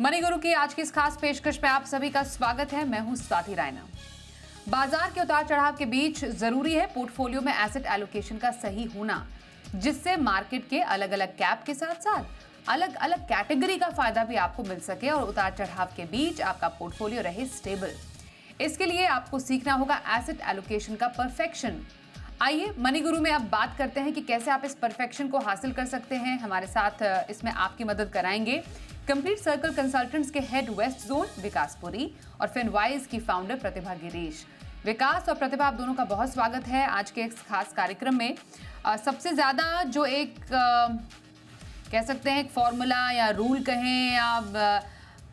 Money गुरु की आज की इस खास पेशकश में आप सभी का स्वागत है। मैं हूं स्वाति रायना। बाजार के उतार चढ़ाव के बीच जरूरी है पोर्टफोलियो में एसेट एलोकेशन का सही होना, जिससे मार्केट के अलग अलग कैप के साथ साथ अलग अलग कैटेगरी का फायदा भी आपको मिल सके और उतार चढ़ाव के बीच आपका पोर्टफोलियो रहे स्टेबल। इसके लिए आपको सीखना होगा एसेट एलोकेशन का परफेक्शन। आइए मनी गुरु में अब बात करते हैं कि कैसे आप इस परफेक्शन को हासिल कर सकते हैं। हमारे साथ इसमें आपकी मदद कराएंगे कंप्लीट सर्कल कंसल्टेंट्स के हेड वेस्ट जोन विकास पुरी और फिनवाइज की फाउंडर प्रतिभा गिरीश। विकास और प्रतिभा, आप दोनों का बहुत स्वागत है आज के इस खास कार्यक्रम में। सबसे ज़्यादा जो एक कह सकते हैं एक फॉर्मूला या रूल कहें या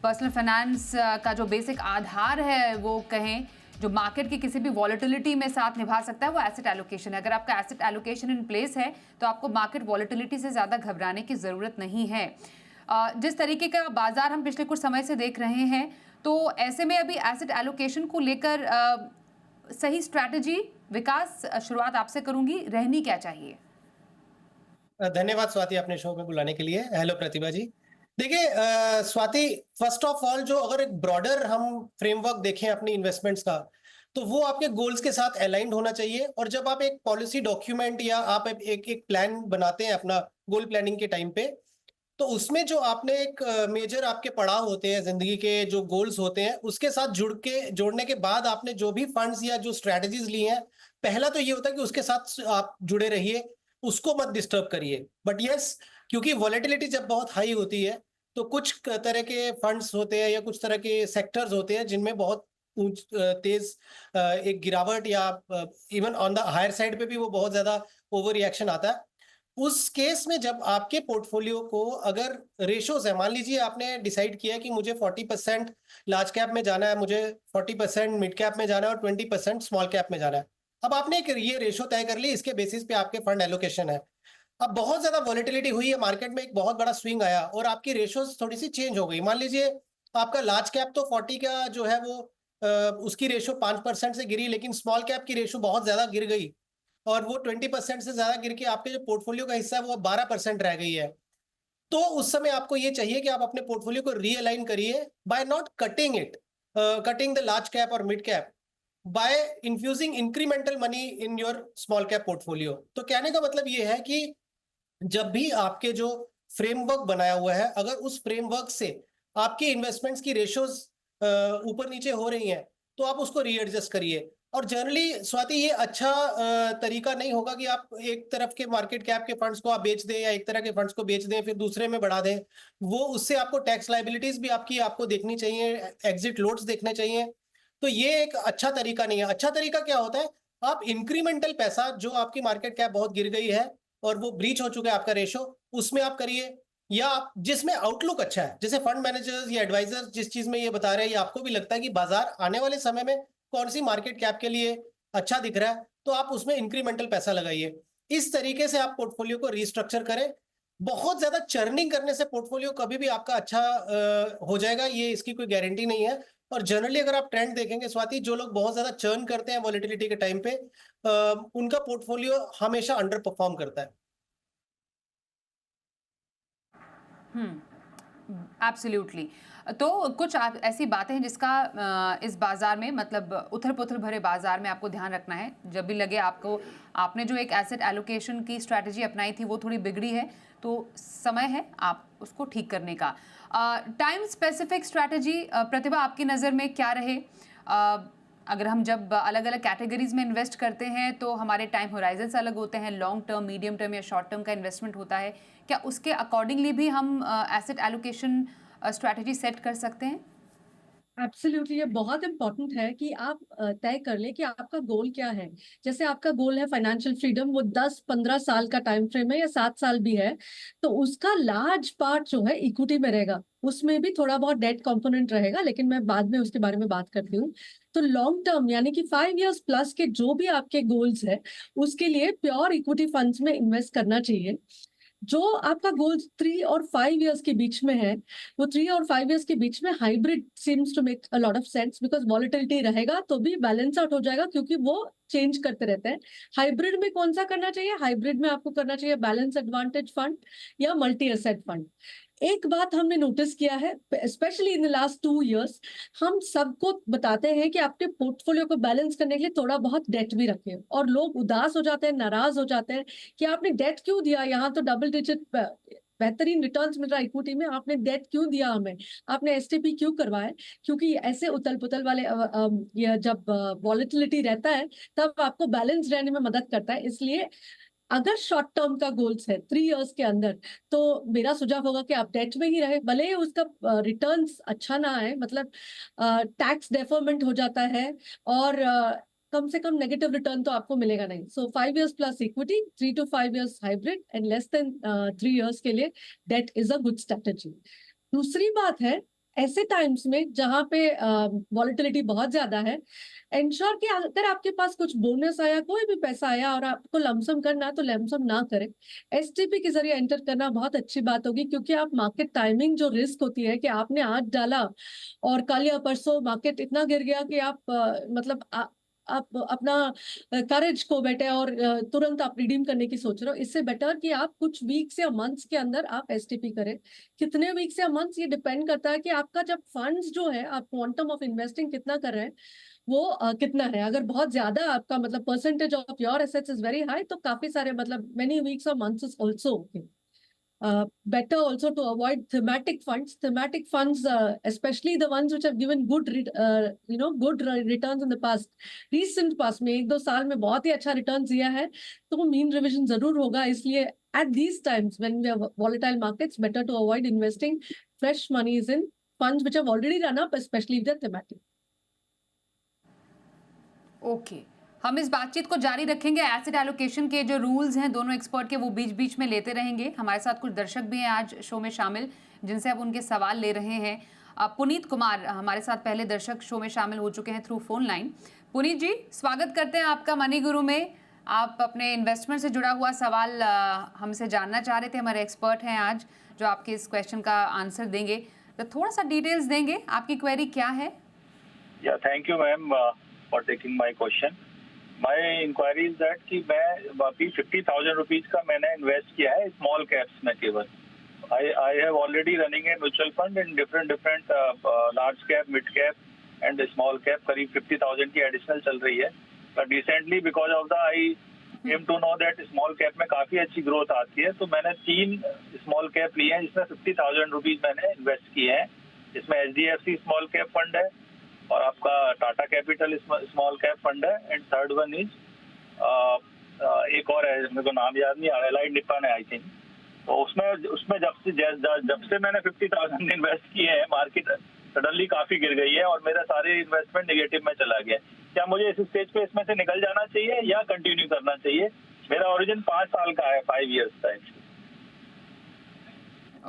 पर्सनल फाइनेंस का जो बेसिक आधार है वो कहें, जो मार्केट की किसी भी वॉलेटिलिटी में साथ निभा सकता है, वो एसेट एलोकेशन है। अगर आपका एसेट एलोकेशन इन प्लेस है तो आपको मार्केट वॉलेटिलिटी से ज़्यादा घबराने की ज़रूरत नहीं है। जिस तरीके का बाजार हम पिछले कुछ समय से देख रहे हैं, तो ऐसे में अभी एसेट एलोकेशन को लेकर सही स्ट्रैटेजी, विकास शुरुआत आपसे करूंगी, रहनी क्या चाहिए? धन्यवाद स्वाति, अपने शो में बुलाने के लिए। हेलो प्रतिभा जी। देखिए स्वाति, फर्स्ट ऑफ ऑल जो अगर एक ब्रॉडर हम फ्रेमवर्क देखें अपनी इन्वेस्टमेंट्स का, तो वो आपके गोल्स के साथ अलाइंड होना चाहिए। और जब आप एक पॉलिसी डॉक्यूमेंट या आप एक प्लान बनाते हैं अपना गोल प्लानिंग के टाइम पे, तो उसमें जो आपने एक मेजर आपके पड़ाव होते हैं, जिंदगी के जो गोल्स होते हैं, उसके साथ जोड़ने के बाद आपने जो भी फंड्स या जो स्ट्रेटजीज ली हैं, पहला तो ये होता है कि उसके साथ आप जुड़े रहिए, उसको मत डिस्टर्ब करिए। बट यस, क्योंकि वॉलेटिलिटी जब बहुत हाई होती है तो कुछ तरह के फंड्स होते हैं या कुछ तरह के सेक्टर्स होते हैं जिनमें बहुत तेज एक गिरावट या even on the higher side पे भी वो बहुत ज्यादा ओवर रिएक्शन आता है। उस केस में जब आपके पोर्टफोलियो को अगर रेशोज है, मान लीजिए आपने डिसाइड किया कि मुझे 40% लार्ज कैप में जाना है, मुझे 40% मिड कैप में जाना है और 20% स्मॉल कैप में जाना है। अब आपने एक ये रेशो तय कर ली, इसके बेसिस पे आपके फंड एलोकेशन है। अब बहुत ज्यादा वॉलेटिलिटी हुई है मार्केट में, एक बहुत बड़ा स्विंग आया और आपकी रेशोज थोड़ी सी चेंज हो गई। मान लीजिए आपका लार्ज कैप तो 40 का जो है वो उसकी रेशो 5% से गिरी, लेकिन स्मॉल कैप की रेशो बहुत ज्यादा गिर गई और वो 20% से ज्यादा गिर के आपके जो पोर्टफोलियो का हिस्सा है वो 12% रह गई है। तो उस समय आपको ये चाहिए कि आप अपने पोर्टफोलियो को रीअलाइन करिए by not cutting the large cap और mid cap, by infusing incremental money in your small cap portfolio. तो कहने का मतलब ये है कि जब भी आपके जो फ्रेमवर्क बनाया हुआ है, अगर उस फ्रेमवर्क से आपके इन्वेस्टमेंट्स की रेशोज ऊपर नीचे हो रही हैं, तो आप उसको रीएडजस्ट करिए। और जनरली स्वाति, ये अच्छा तरीका नहीं होगा कि आप एक तरफ के मार्केट कैप के फंड्स को आप बेच दें या एक तरह के फंड्स को बेच दें फिर दूसरे में बढ़ा दें। वो उससे आपको टैक्स लाइबिलिटीज भी आपको देखनी चाहिए, एग्जिट लोड्स देखने चाहिए। तो ये एक अच्छा तरीका नहीं है। अच्छा तरीका क्या होता है, आप इंक्रीमेंटल पैसा जो आपकी मार्केट कैप बहुत गिर गई है और वो ब्रीच हो चुका है आपका रेशो, उसमें आप करिए। या आप जिसमें आउटलुक अच्छा है, जैसे फंड मैनेजर्स या एडवाइजर्स जिस चीज में ये बता रहे हैं, आपको भी लगता है कि बाजार आने वाले समय में कौन सी मार्केट कैप के लिए अच्छा दिख रहा है, तो आप उसमें इंक्रीमेंटल पैसा लगाइए। इस तरीके से आप पोर्टफोलियो को रिस्ट्रक्चर करें। बहुत ज्यादा चर्निंग करने से पोर्टफोलियो कभी भी आपका अच्छा हो जाएगा, ये इसकी कोई गारंटी नहीं है। और जनरली अगर आप ट्रेंड देखेंगे स्वाति, जो लोग बहुत ज्यादा चर्न करते हैं वॉलेटिलिटी के टाइम पे, उनका पोर्टफोलियो हमेशा अंडर परफॉर्म करता है। एब्सोल्युटली। तो कुछ ऐसी बातें हैं जिसका इस बाजार में, मतलब उथल पुथल भरे बाजार में आपको ध्यान रखना है। जब भी लगे आपको आपने जो एक एसेट एलोकेशन की स्ट्रैटेजी अपनाई थी वो थोड़ी बिगड़ी है, तो समय है आप उसको ठीक करने का। टाइम स्पेसिफिक स्ट्रैटेजी, प्रतिभा आपकी नज़र में क्या रहे? अगर हम जब अलग अलग कैटेगरीज में इन्वेस्ट करते हैं तो हमारे टाइम होराइजन्स अलग होते हैं, लॉन्ग टर्म, मीडियम टर्म या शॉर्ट टर्म का इन्वेस्टमेंट होता है। क्या उसके अकॉर्डिंगली भी हम एसेट एलोकेशन स्ट्रैटेजी सेट कर सकते हैं? एब्सोल्युटली, ये बहुत इंपॉर्टेंट है कि आप तय कर ले कि आपका गोल क्या है। जैसे आपका गोल है फाइनेंशियल फ्रीडम, वो 10-15 साल का टाइम फ्रेम है या 7 साल भी है, तो उसका लार्ज पार्ट जो है इक्विटी में रहेगा। उसमें भी थोड़ा बहुत डेट कंपोनेंट रहेगा, लेकिन मैं बाद में उसके बारे में बात करती हूँ। तो लॉन्ग टर्म यानी कि 5 इयर्स प्लस के जो भी आपके गोल्स है, उसके लिए प्योर इक्विटी फंड्स में इन्वेस्ट करना चाहिए। जो आपका गोल 3 और 5 इयर्स के बीच में है, वो 3 और 5 इयर्स के बीच में hybrid seems to make a lot of sense, because volatility रहेगा तो भी बैलेंस आउट हो जाएगा, क्योंकि वो चेंज करते रहते हैं। हाइब्रिड में कौन सा करना चाहिए? हाइब्रिड में आपको करना चाहिए बैलेंस एडवांटेज फंड या मल्टी एसेट फंड। एक बात हमने नोटिस किया है, specially in the last 2 years, हम सबको बताते हैं कि अपने पोर्टफोलियो को बैलेंस करने के लिए थोड़ा बहुत डेट भी रखें, और लोग उदास हो जाते हैं, नाराज हो जाते हैं कि आपने डेट क्यों दिया, यहाँ तो डबल डिजिट बेहतरीन रिटर्न्स मिल रहा है इक्विटी में, आपने डेट क्यों दिया हमें, आपने एसटीपी क्यों करवाया? क्योंकि ऐसे उथल पुथल वाले ये जब वॉलेटिलिटी रहता है तब आपको बैलेंस रहने में मदद करता है। इसलिए अगर शॉर्ट टर्म का गोल्स है 3 इयर्स के अंदर, तो मेरा सुझाव होगा कि आप डेट में ही रहे, भले ही उसका रिटर्न्स अच्छा ना आए, मतलब टैक्स डेफरमेंट हो जाता है, और कम से कम नेगेटिव रिटर्न तो आपको मिलेगा नहीं। So 5 years plus equity, 3 to 5 years hybrid, and less than 3 years के लिए debt is a good strategy. दूसरी बात है, ऐसे टाइम्स में जहां पे वॉलेटिलिटी बहुत ज्यादा है, इंश्योर कि अगर आपके पास कुछ बोनस आया, कोई भी पैसा आया और आपको लमसम करना है तो लमसम ना करें, एसटीपी के जरिए एंटर करना बहुत अच्छी बात होगी। क्योंकि आप मार्केट टाइमिंग जो रिस्क होती है कि आपने आज डाला और कल या परसों मार्केट इतना गिर गया कि आप मतलब आप अपना करेज को बैठे और तुरंत आप रिडीम करने की सोच रहे हो, इससे बेटर कि आप कुछ वीक्स या मंथ्स के अंदर आप एसटीपी करें। कितने वीक्स या मंथ्स ये डिपेंड करता है कि आपका जब फंड्स जो है, आप क्वांटम ऑफ इन्वेस्टिंग कितना कर रहे हैं वो कितना है। अगर बहुत ज्यादा आपका मतलब percentage of your assets is very high, तो काफी सारे मतलब मेनी वीक्स और months is also okay. Better also to avoid thematic funds. Thematic funds, especially the ones which have given good returns in the past, recent past में 1-2 साल में बहुत ही अच्छा रिटर्न दिया है, तो मीन रिविजन जरूर होगा। इसलिए at these times when we have volatile markets, better to avoid investing fresh monies in funds which have already run up, especially if they're thematic. Okay, हम इस बातचीत को जारी रखेंगे। एसेट एलोकेशन के जो रूल्स हैं दोनों एक्सपर्ट के, वो बीच बीच में लेते रहेंगे। हमारे साथ कुछ दर्शक भी हैं आज शो में शामिल, जिनसे अब उनके सवाल ले रहे हैं। पुनीत कुमार हमारे साथ पहले दर्शक शो में शामिल हो चुके हैं थ्रू फोन लाइन। पुनीत जी, स्वागत करते हैं आपका मनी गुरु में। आप अपने इन्वेस्टमेंट से जुड़ा हुआ सवाल हमसे जानना चाह रहे थे। हमारे एक्सपर्ट हैं आज जो आपके इस क्वेश्चन का आंसर देंगे, तो थोड़ा सा डिटेल्स देंगे, आपकी क्वेरी क्या है? या thank you ma'am for taking my question. My inquiry is that कि मैं अभी 50,000 रुपीज का मैंने इन्वेस्ट किया है स्मॉल कैप्स में केवल। I have already running a mutual fund in different large cap, mid cap and small cap. करीब 50,000 की एडिशनल चल रही है, but recently because of the I came to know that small cap में काफी अच्छी ग्रोथ आती है, तो मैंने 3 स्मॉल कैप लिए हैं जिसमें 50,000 रुपीज मैंने इन्वेस्ट किए हैं। इसमें HDFC स्मॉल कैप फंड है और आपका Tata capital small cap fund है, एंड थर्ड वन इज एक और है, मेरे को नाम याद नहीं आ रहा, एलाइड निप्पॉन है आई थिंक। तो उसमें जब से मैंने 50,000 इन्वेस्ट किए हैं, मार्केट सडनली काफी गिर गई है और मेरा सारे इन्वेस्टमेंट नेगेटिव में चला गया। क्या मुझे इस स्टेज पे इसमें से निकल जाना चाहिए या कंटिन्यू करना चाहिए? मेरा ओरिजिन 5 साल का है, 5 इयर्स का।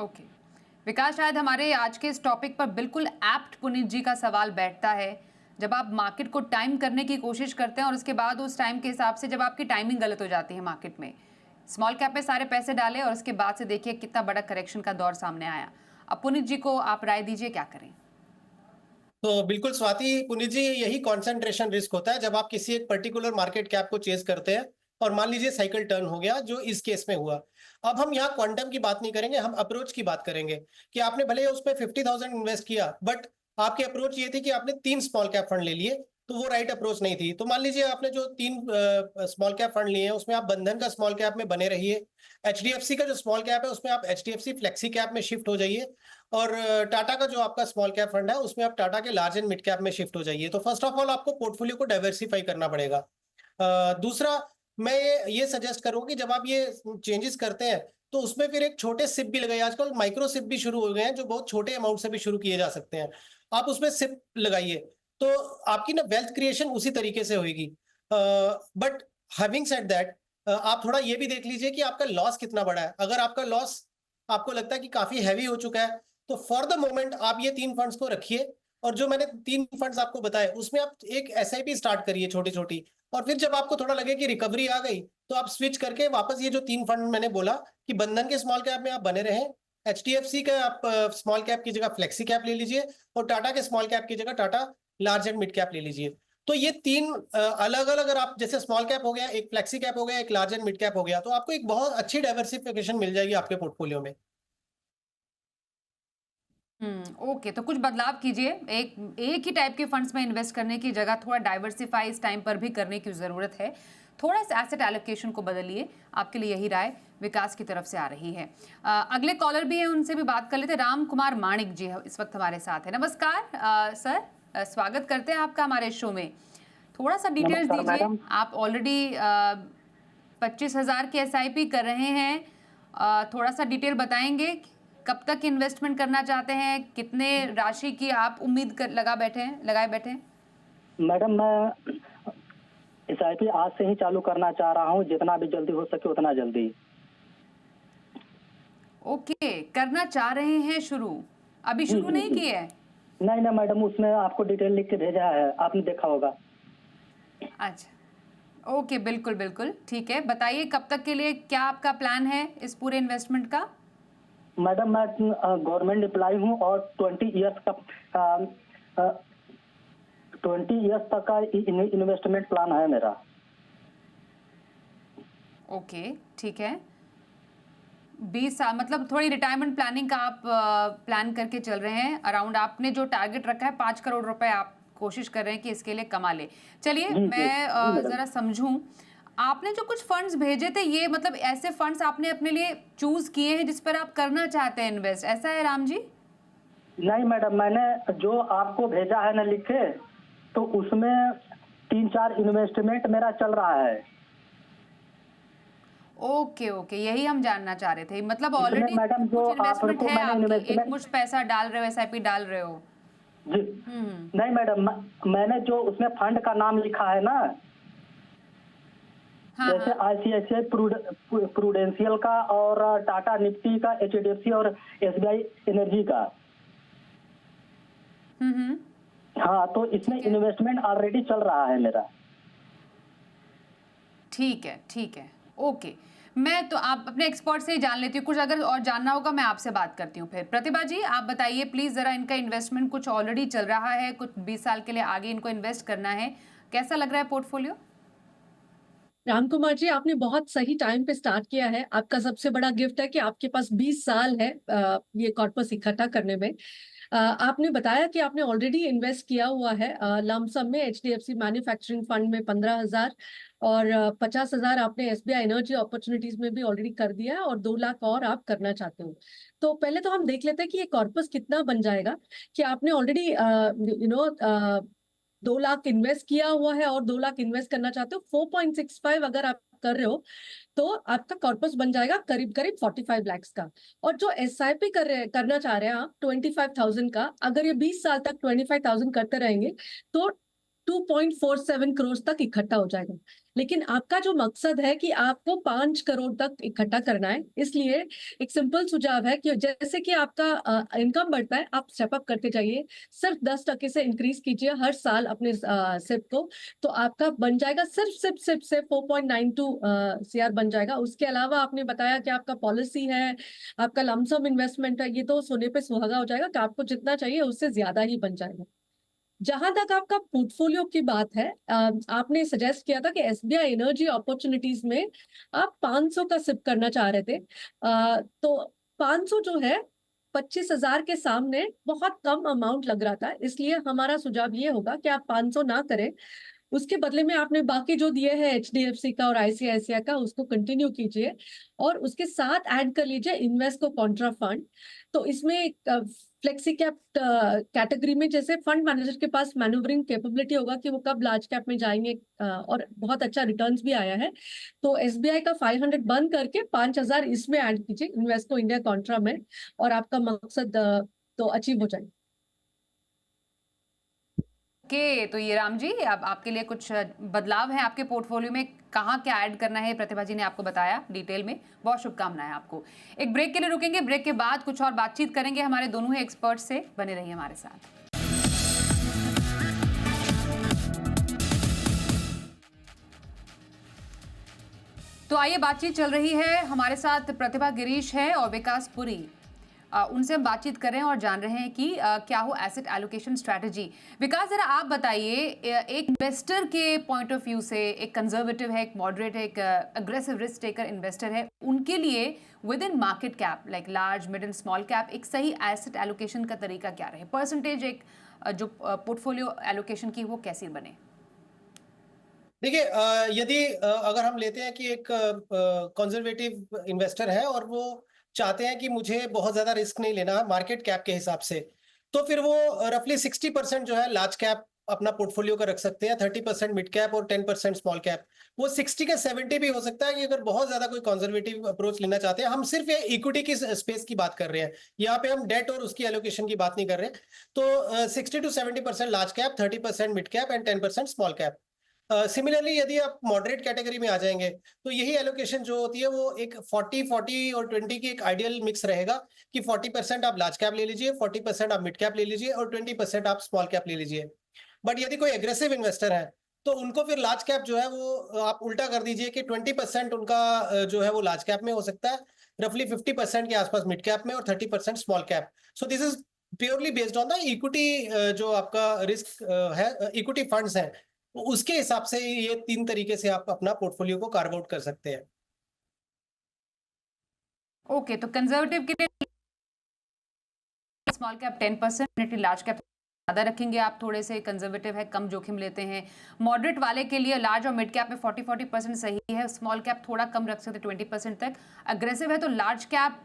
ओके विकास, शायद हमारे आज के इस टॉपिक पर बिल्कुल एप्ट पुनीत जी का सवाल बैठता है। जब आप मार्केट को टाइम करने की कोशिश करते हैं और उसके बाद उस टाइम के हिसाब से जब आपकी टाइमिंग गलत हो जाती है मार्केट में, स्मॉल कैप में सारे पैसे डाले और उसके बाद से देखिए कितना बड़ा करेक्शन का दौर सामने आया। अब पुनीत जी को आप राय दीजिए, क्या करें? तो बिल्कुल स्वाति, पुनीत जी, यही कॉन्सेंट्रेशन रिस्क होता है जब आप किसी एक पर्टिकुलर मार्केट कैप को चेस करते हैं और मान लीजिए साइकिल टर्न हो गया, जो इस केस में हुआ। अब हम यहाँ क्वांटम की बात नहीं करेंगे, हम अप्रोच की बात करेंगे कि आपने भले उसमें 50,000 इन्वेस्ट किया, बट आपकी अप्रोच ये थी कि आपने 3 स्मॉल कैप फंड ले लिए, तो वो राइट अप्रोच नहीं थी। तो मान लीजिए आपने जो 3 स्मॉल कैप फंड लिए हैं उसमें आप बंधन का स्मॉल कैप में बने रहिए, HDFC का जो स्मॉल कैप है उसमें आप HDFC फ्लेक्सी कैप में शिफ्ट हो जाइए, और टाटा का जो आपका स्मॉल कैप फंड है उसमें आप टाटा के लार्ज एंड मिड कैप में शिफ्ट हो जाइए। तो फर्स्ट ऑफ ऑल आपको पोर्टफोलियो को डाइवर्सिफाई करना पड़ेगा। दूसरा, मैं ये सजेस्ट करूंगा कि जब आप ये चेंजेस करते हैं तो उसमें फिर एक छोटे सिप भी लगाइए। आजकल माइक्रो सिप भी शुरू हो गए हैं जो बहुत छोटे अमाउंट से भी शुरू किए जा सकते हैं। आप उसमें सिप लगाइए तो आपकी ना वेल्थ क्रिएशन उसी तरीके से होगी। बट हैविंग सेड दैट, आप थोड़ा ये भी देख लीजिए कि आपका लॉस कितना बड़ा है। अगर आपका लॉस आपको लगता है कि काफी हैवी हो चुका है, तो फॉर द मोमेंट आप ये 3 फंड्स को रखिए, और जो मैंने 3 फंड्स आपको बताए उसमें आप एक SIP स्टार्ट करिए छोटी छोटी, और फिर जब आपको थोड़ा लगे कि रिकवरी आ गई तो आप स्विच करके वापस ये जो 3 फंड मैंने बोला कि बंधन के स्मॉल कैप में आप बने रहें, HDFC का आप स्मॉल कैप की जगह फ्लेक्सी कैप ले लीजिए, और टाटा के स्मॉल कैप की जगह Tata large and mid cap ले लीजिए। तो ये तीन अलग अलग, अगर आप जैसे स्मॉल कैप हो गया, एक फ्लेक्सी कैप हो गया, एक लार्ज एंड मिड कैप हो गया, तो आपको एक बहुत अच्छी डाइवर्सिफिकेशन मिल जाएगी आपके पोर्टफोलियो में। ओके, तो कुछ बदलाव कीजिए। एक ही टाइप के फंड्स में इन्वेस्ट करने की जगह थोड़ा डाइवर्सिफाई इस टाइम पर भी करने की जरूरत है। थोड़ा सा एसेट एलोकेशन को बदलिए। आपके लिए यही राय विकास की तरफ से आ रही है। अगले कॉलर भी हैं, उनसे भी बात कर लेते। राम कुमार माणिक जी इस वक्त हमारे साथ है। नमस्कार सर, स्वागत करते हैं आपका हमारे शो में। थोड़ा सा डिटेल्स दीजिए। आप ऑलरेडी 25,000 की SIP कर रहे हैं, थोड़ा सा डिटेल बताएंगे। कब तक इन्वेस्टमेंट करना चाहते हैं, कितने राशि की आप उम्मीद लगाए बैठे हैं? मैडम, मैं SIP आज से ही चालू करना चाह रहा हूँ, जितना भी जल्दी हो सके उतना जल्दी। ओके, करना चाह रहे हैं शुरू, अभी शुरू नहीं किए है? नहीं मैडम, उसमें आपको डिटेल लिख के भेजा है, आपने देखा होगा। अच्छा, ओके, बिल्कुल बिल्कुल ठीक है। बताइए कब तक के लिए क्या आपका प्लान है इस पूरे इन्वेस्टमेंट का? मैडम, मैं गवर्नमेंट एम्प्लॉय हूँ और 20 इयर्स तक का इन्वेस्टमेंट प्लान है मेरा। ओके, ठीक है। 20 साल मतलब थोड़ी रिटायरमेंट प्लानिंग का आप प्लान करके चल रहे हैं। अराउंड आपने जो टारगेट रखा है 5 करोड़ रुपए आप कोशिश कर रहे हैं कि इसके लिए कमा ले। चलिए मैं जरा समझूं, आपने जो कुछ फंड्स भेजे थे, ये मतलब ऐसे फंड्स आपने अपने लिए चूज किए हैं जिस पर आप करना चाहते हैं इन्वेस्ट, ऐसा है राम जी? नहीं मैडम, मैंने जो आपको भेजा है ना लिख के, तो उसमें 3-4 इन्वेस्टमेंट मेरा चल रहा है। ओके ओके, यही हम जानना चाह रहे थे। मतलब ऑलरेडी मैडम जो इन्वेस्टमेंट है आपकी, एक आपको मुश्त पैसा डाल रहे हो, SIP डाल रहे हो? जी नहीं मैडम, मैंने जो उसमें फंड का नाम लिखा है ना, जैसे ICICI प्रूडेंशियल का और टाटा निफ्टी का, HDFC और SBI एनर्जी का। हाँ, तो इसमें इन्वेस्टमेंट ऑलरेडी चल रहा है मेरा। ठीक है, ओके। मैं तो आप अपने एक्सपर्ट से ही जान लेती हूँ, कुछ अगर और जानना होगा मैं आपसे बात करती हूँ फिर। प्रतिभा जी आप बताइए प्लीज जरा, इनका इन्वेस्टमेंट कुछ ऑलरेडी चल रहा है, कुछ 20 साल के लिए आगे इनको इन्वेस्ट करना है, कैसा लग रहा है पोर्टफोलियो? राम कुमार जी, आपने बहुत सही टाइम पे स्टार्ट किया है। आपका सबसे बड़ा गिफ्ट है कि आपके पास 20 साल है ये कॉर्पस इकट्ठा करने में। आपने बताया कि आपने ऑलरेडी इन्वेस्ट किया हुआ है लमसम में HDFC मैन्युफैक्चरिंग फंड में 15,000 और 50,000 आपने SBI एनर्जी अपॉर्चुनिटीज में भी ऑलरेडी कर दिया है और 2 लाख और आप करना चाहते हो। तो पहले तो हम देख लेते हैं कि ये कॉर्पस कितना बन जाएगा। कि आपने ऑलरेडी 2 लाख इन्वेस्ट किया हुआ है और 2 लाख इन्वेस्ट करना चाहते हो, 4.65 अगर आप कर रहे हो तो आपका कॉर्पस बन जाएगा करीब करीब 45 लाख का। और जो SIP करना चाह रहे हैं आप 25,000 का, अगर ये 20 साल तक 25,000 करते रहेंगे तो 2.47 करोड़ तक इकट्ठा हो जाएगा। लेकिन आपका जो मकसद है कि आपको 5 करोड़ तक इकट्ठा करना है, इसलिए एक सिंपल सुझाव है कि जैसे कि आपका इनकम बढ़ता है आप स्टेप अप करते जाइए, सिर्फ 10% से इंक्रीज कीजिए हर साल अपने सिप को, तो आपका बन जाएगा सिर्फ 4.92 CR बन जाएगा। उसके अलावा आपने बताया कि आपका पॉलिसी है, आपका लमसम इन्वेस्टमेंट है, ये तो सोने पे सुहागा हो जाएगा कि आपको जितना चाहिए उससे ज्यादा ही बन जाएगा। जहां तक आपका पोर्टफोलियो की बात है, आपने सजेस्ट किया था कि SBI एनर्जी अपॉर्चुनिटीज में आप 500 का सिप करना चाह रहे थे। तो 500 जो है 25,000 के सामने बहुत कम अमाउंट लग रहा था, इसलिए हमारा सुझाव ये होगा कि आप 500 ना करें। उसके बदले में आपने बाकी जो दिए हैं HDFC का और ICICI का, उसको कंटिन्यू कीजिए और उसके साथ ऐड कर लीजिए इन्वेस्को कॉन्ट्रा फंड। तो इसमें फ्लेक्सी कैप कैटेगरी में जैसे फंड मैनेजर के पास मैन्यूवरिंग कैपेबिलिटी होगा कि वो कब लार्ज कैप में जाएंगे, और बहुत अच्छा रिटर्न्स भी आया है। तो SBI का 500 बंद करके 5,000 इसमें ऐड कीजिए इन्वेस्को इंडिया कॉन्ट्रा में, और आपका मकसद तो अचीव हो जाएगा। ओके, तो ये राम जी अब आपके लिए कुछ बदलाव है आपके पोर्टफोलियो में, कहाँ क्या ऐड करना है प्रतिभा जी ने आपको बताया डिटेल में। बहुत शुभकामनाएं आपको। एक ब्रेक के लिए रुकेंगे, ब्रेक के बाद कुछ और बातचीत करेंगे हमारे दोनों ही एक्सपर्ट से। बने रहिए हमारे साथ। तो आइए, बातचीत चल रही है, हमारे साथ प्रतिभा गिरीश है और विकास पुरी। उनसे हम बातचीत कर रहे हैं और जान रहे हैं कि क्या हो एसेट एलोकेशन स्ट्रैटेजी। विकास, जरा आप बताइए, एक इन्वेस्टर के पॉइंट ऑफ व्यू से, एक कंजर्वेटिव है, एक मॉडरेट है, एक अग्रेसिव रिस्क टेकर इन्वेस्टर है, उनके लिए with in market cap like large, mid and small cap एक सही एसेट एलोकेशन का तरीका क्या रहे? परसेंटेज एक जो पोर्टफोलियो एलोकेशन की वो कैसी बने? देखिए, यदि अगर हम लेते हैं कि एक कंजर्वेटिव इन्वेस्टर है और वो चाहते हैं कि मुझे बहुत ज्यादा रिस्क नहीं लेना मार्केट कैप के हिसाब से, तो फिर वो रफली 60% जो है लार्ज कैप अपना पोर्टफोलियो का रख सकते हैं, 30% मिड कैप और 10% स्मॉल कैप। वो 60 का 70 भी हो सकता है कि अगर बहुत ज्यादा कोई कंजर्वेटिव अप्रोच लेना चाहते हैं। हम सिर्फ ये इक्विटी की स्पेस की बात कर रहे हैं, यहाँ पे हम डेट और उसकी एलोकेशन की बात नहीं कर रहे। तो 60 to 70% large cap, 30% mid cap and 10% small cap. Similarly यदि आप मॉडरेट कैटेगरी में आ जाएंगे तो यही एलोकेशन जो होती है वो एक 40 और 20 की एक आइडियल मिक्स रहेगा कि 40% आप लार्ज कैप ले लीजिए, 40% आप मिड कैप ले लीजिए और 20% आप स्मॉल कैप ले लीजिए। बट यदि कोई एग्रेसिव इन्वेस्टर है तो उनको फिर लार्ज कैप जो है वो आप उल्टा कर दीजिए कि 20% उनका जो है वो लार्ज कैप में हो सकता है, रफली 50% के आसपास मिड कैप में और 30% small cap. So this is purely based on the equity, जो आपका रिस्क है, इक्विटी फंड्स हैं, तो उसके हिसाब से ये 3 तरीके से आप अपना पोर्टफोलियो को कार्व आउट कर सकते हैं। ओके, तो कंजर्वेटिव के लिए स्मॉल कैप 10%, लार्ज कैप ज़्यादा रखेंगे आप, थोड़े से कंजर्वेटिव है, कम जोखिम लेते हैं। मॉडरेट वाले के लिए लार्ज और मिड कैप में 40% सही है, स्मॉल कैप थोड़ा कम रख सकते 20% तक। अग्रेसिव है तो लार्ज कैप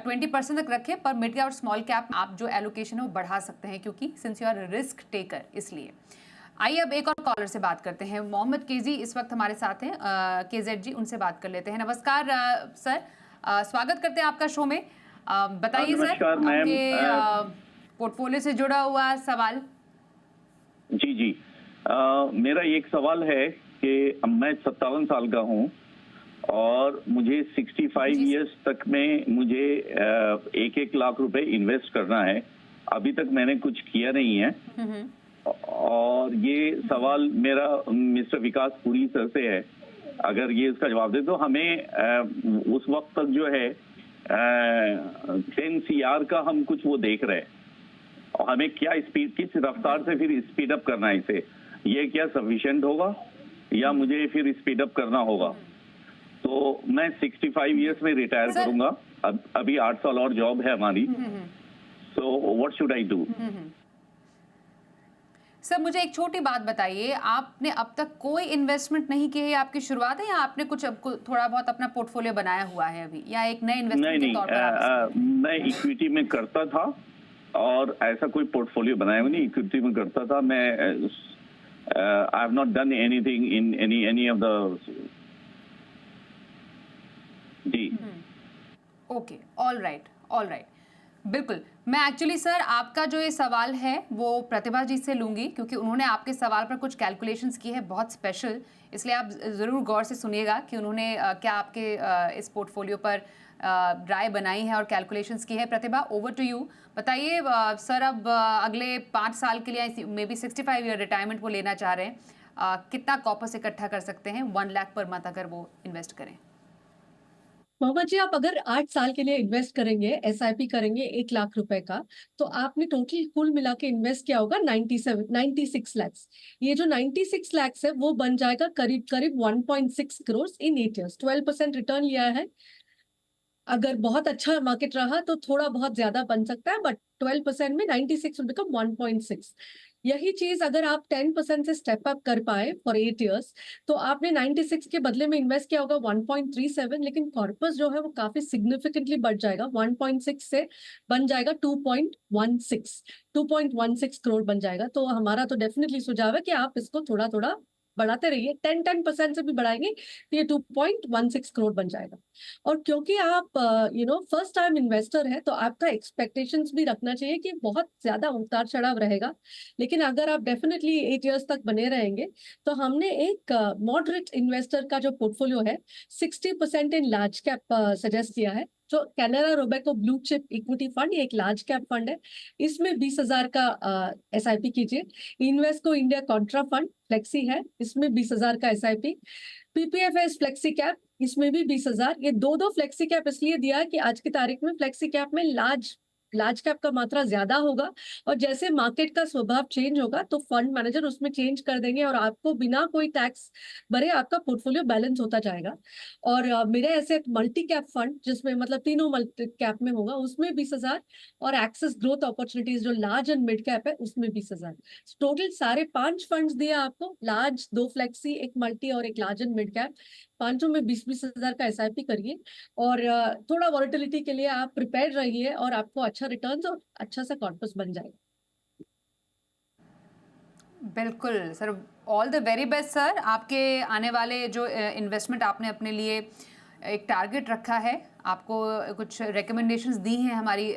20% तक रखें, पर मिड कैप और स्मॉल कैप आप जो एलोकेशन है वो बढ़ा सकते हैं, क्योंकि since you are risk taker, इसलिए। आइए अब एक और कॉलर से बात करते हैं। मोहम्मद केजी इस वक्त हमारे साथ हैं, केजेड जी, उनसे बात कर लेते हैं। नमस्कार सर, स्वागत करते हैं आपका शो में। बताइए सर, आपके पोर्टफोलियो से जुड़ा हुआ सवाल। जी जी, मेरा एक सवाल है कि मैं 57 साल का हूं और मुझे 65 इयर्स तक में मुझे 1-1 लाख रुपए इन्वेस्ट करना है। अभी तक मैंने कुछ किया नहीं है और ये सवाल मेरा मिस्टर विकास पुरी सर से है। अगर ये इसका जवाब दे तो हमें उस वक्त तक जो है 10 CR का हम कुछ वो देख रहे हैं और हमें क्या स्पीड, किस रफ्तार से फिर स्पीड अप करना है इसे, ये क्या सफिशिएंट होगा या मुझे फिर स्पीड अप करना होगा? तो मैं 65 इयर्स में रिटायर करूंगा, अभी 8 साल और जॉब है हमारी। So what should I do? Sir मुझे एक छोटी बात बताइए, आपने अब तक कोई इन्वेस्टमेंट नहीं की है, आपकी शुरुआत है, या आपने कुछ थोड़ा बहुत अपना पोर्टफोलियो बनाया हुआ है अभी, या एक नए इन्वेस्टमेंट के तौर पर? मैं इक्विटी में करता था और ऐसा कोई पोर्टफोलियो बनाया नहीं, इक्विटी में करता था मैं। I have not done anything in any of the. जी ओके, ऑल राइट, बिल्कुल। मैं एक्चुअली सर आपका जो ये सवाल है वो प्रतिभा जी से लूंगी, क्योंकि उन्होंने आपके सवाल पर कुछ कैलकुलेशंस की है बहुत स्पेशल, इसलिए आप ज़रूर गौर से सुनिएगा कि उन्होंने क्या आपके इस पोर्टफोलियो पर राय बनाई है और कैलकुलेशंस की है। प्रतिभा, ओवर टू यू। बताइए सर, अब अगले 5 साल के लिए मे बी 65 ईयर रिटायरमेंट वो लेना चाह रहे हैं, कितना कॉपस इकट्ठा कर सकते हैं 1 लाख पर मंथ अगर वो इन्वेस्ट करें? मोहम्मद जी, आप अगर 8 साल के लिए इन्वेस्ट करेंगे, SIP करेंगे 1 लाख रुपए का, तो आपने टोटल कुल मिला के इन्वेस्ट किया होगा 96 लैक्स। ये जो 96 लैक्स है वो बन जाएगा करीब करीब 1.6 करोड़ इन 8 ईयर्स। 12% रिटर्न लिया है। अगर बहुत अच्छा मार्केट रहा तो थोड़ा बहुत ज्यादा बन सकता है, बट 12% में 96 रुपए का 1.6। यही चीज अगर आप 10% से स्टेप अप कर पाए फॉर 8 इयर्स, तो आपने 96 के बदले में इन्वेस्ट किया होगा 1.37, लेकिन कॉर्पस जो है वो काफी सिग्निफिकेंटली बढ़ जाएगा। 1.6 से बन जाएगा 2.16 करोड़ बन जाएगा। तो हमारा तो डेफिनेटली सुझाव है कि आप इसको थोड़ा थोड़ा बढ़ाते रहिए, 10% से भी बढ़ाएंगे तो ये 2.16 करोड़ बन जाएगा। और क्योंकि आप फर्स्ट टाइम इन्वेस्टर है, तो आपका एक्सपेक्टेशंस भी रखना चाहिए कि बहुत ज्यादा उतार चढ़ाव रहेगा, लेकिन अगर आप डेफिनेटली 8 इयर्स तक बने रहेंगे, तो हमने एक मॉडरेट इन्वेस्टर का जो पोर्टफोलियो है 60% इन लार्ज कैप सजेस्ट किया है। जो Canara Robeco blue chip equity fund, ये एक लार्ज कैप फंड है, इसमें 20,000 का SIP कीजिए। Invesco India Contra fund flexi है, इसमें 20,000 का SIP। PPFS फ्लेक्सी कैप इसमें भी 20,000। ये दो फ्लेक्सी कैप इसलिए दिया कि आज की तारीख में फ्लेक्सी कैप में लार्ज कैप का मात्रा ज्यादा होगा, और जैसे मार्केट का स्वभाव चेंज होगा तो फंड मैनेजर उसमें चेंज कर देंगे और आपको बिना कोई टैक्स भरे आपका पोर्टफोलियो बैलेंस होता जाएगा। और मेरे ऐसे मल्टी कैप फंड जिसमें मतलब तीनों मल्टी कैप में होगा, उसमें 20,000, और एक्सेस ग्रोथ अपॉर्चुनिटीज जो लार्ज एंड मिड कैप है उसमें 20,000। टोटल सारे 5 फंड्स दिए आपको, लार्ज, 2 फ्लेक्सी, एक मल्टी और एक लार्ज एंड मिड कैप। पांचों में 20,000 का SIP करिए, और थोड़ा वॉलेटिलिटी के लिए आप प्रिपेयर रहिए, और आपको अच्छा रिटर्न्स और अच्छा सा कॉर्पस बन जाएगा। बिल्कुल sir, all the very best sir. आपके आने वाले जो इन्वेस्टमेंट आपने अपने लिए एक टारगेट रखा है, आपको कुछ रिकमेंडेशंस दी हैं हमारी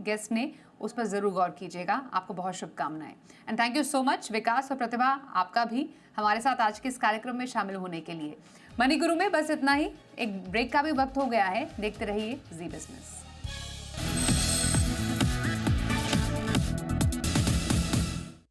गेस्ट ने, उस पर ज़रूर गौर कीजिएगा। आपको बहुत शुभकामनाएं and thank you so much Vikas और प्रतिभा, आपका भी हमारे साथ आज के इस कार्यक्रम में शामिल होने के लिए। मनी गुरु में बस इतना ही, एक ब्रेक का भी वक्त हो गया है। देखते रहिए जी बिजनेस।